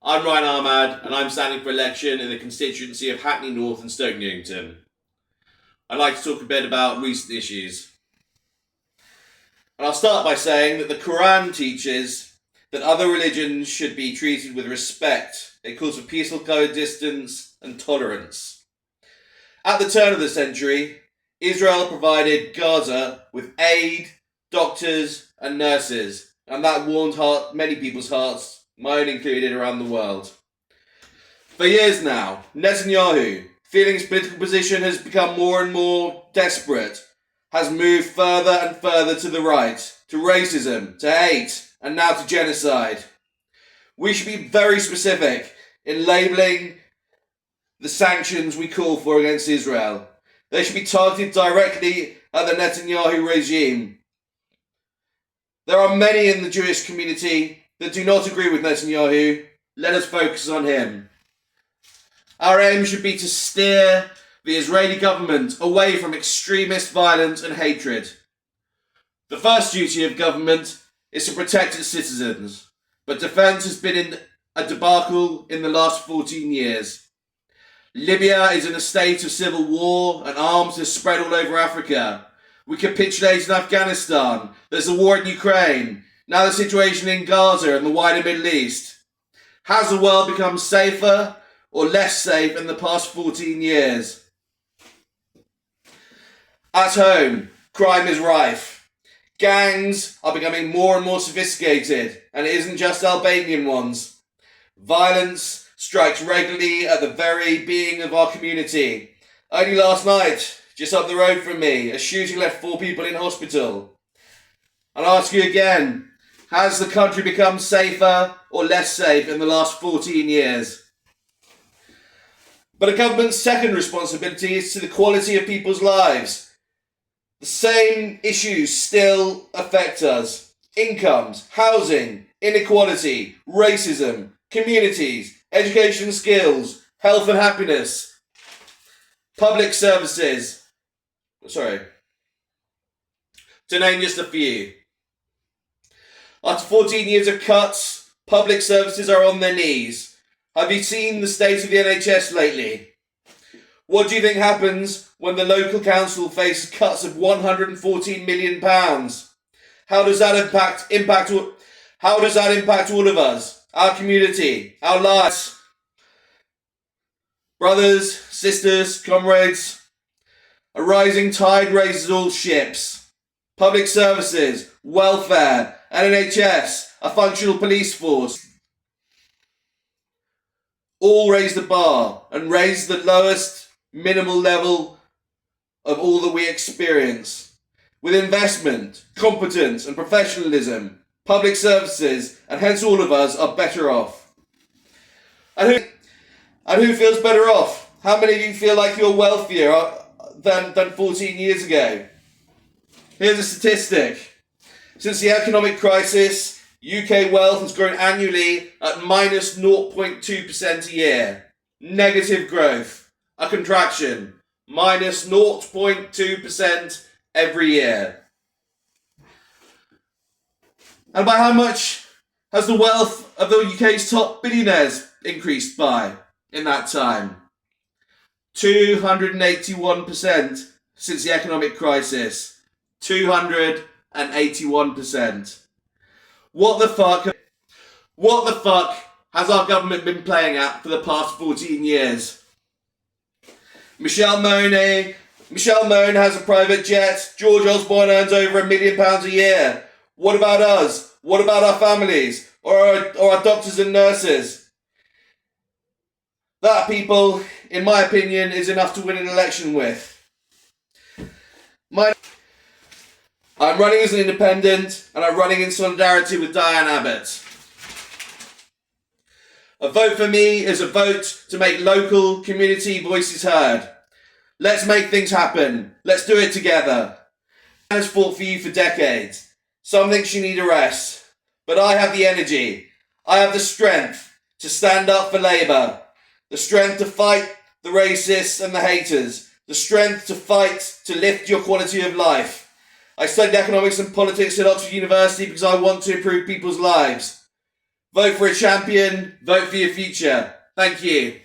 I'm Ryan Ahmad, and I'm standing for election in the constituency of Hackney North and Stoke Newington. I'd like to talk a bit about recent issues. And I'll start by saying that the Quran teaches that other religions should be treated with respect. It calls for peaceful coexistence and tolerance. At the turn of the century, Israel provided Gaza with aid, doctors, and nurses, and that warmed many people's hearts, my own included, around the world. For years now, Netanyahu, feeling his political position has become more and more desperate, has moved further and further to the right, to racism, to hate, and now to genocide. We should be very specific in labelling the sanctions we call for against Israel. They should be targeted directly at the Netanyahu regime. There are many in the Jewish community that do not agree with Netanyahu. Let us focus on him. Our aim should be to steer the Israeli government away from extremist violence and hatred. The first duty of government is to protect its citizens, but defence has been in a debacle in the last 14 years. Libya is in a state of civil war and arms have spread all over Africa. We capitulated in Afghanistan. There's a war in Ukraine. Now the situation in Gaza and the wider Middle East. Has the world become safer or less safe in the past 14 years? At home, crime is rife. Gangs are becoming more and more sophisticated, and it isn't just Albanian ones. Violence strikes regularly at the very being of our community. Only last night, just up the road from me, a shooting left 4 people in hospital. I'll ask you again, has the country become safer or less safe in the last 14 years? But a government's second responsibility is to the quality of people's lives. The same issues still affect us. Incomes, housing, inequality, racism, communities, education and skills, health and happiness, public services. To name just a few. After 14 years of cuts, public services are on their knees. Have you seen the state of the NHS lately? What do you think happens when the local council faces cuts of £114 million? How does that impact all of us, our community, our lives? Brothers, sisters, comrades, a rising tide raises all ships. Public services, welfare, and NHS, a functional police force, all raise the bar and raise the lowest minimal level of all that we experience. With investment, competence and professionalism, public services, and hence all of us are better off. And who feels better off? How many of you feel like you're wealthier than 14 years ago? Here's a statistic. Since the economic crisis, UK wealth has grown annually at minus 0.2% a year. Negative growth. A contraction. Minus 0.2% every year. And by how much has the wealth of the UK's top billionaires increased by in that time? 281% since the economic crisis. 281%. What the fuck has our government been playing at for the past 14 years? Michelle Mone has a private jet. George Osborne earns over £1 million a year. What about us? What about our families? Or our doctors and nurses? That, people, in my opinion, is enough to win an election with. I'm running as an independent, and I'm running in solidarity with Diane Abbott. A vote for me is a vote to make local community voices heard. Let's make things happen. Let's do it together. Diane has fought for you for decades. Some think she needs a rest, but I have the energy. I have the strength to stand up for Labour, the strength to fight the racists and the haters, the strength to fight to lift your quality of life. I studied economics and politics at Oxford University because I want to improve people's lives. Vote for a champion. Vote for your future. Thank you.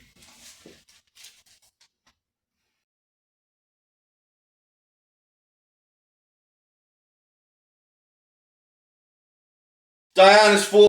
Diane has fought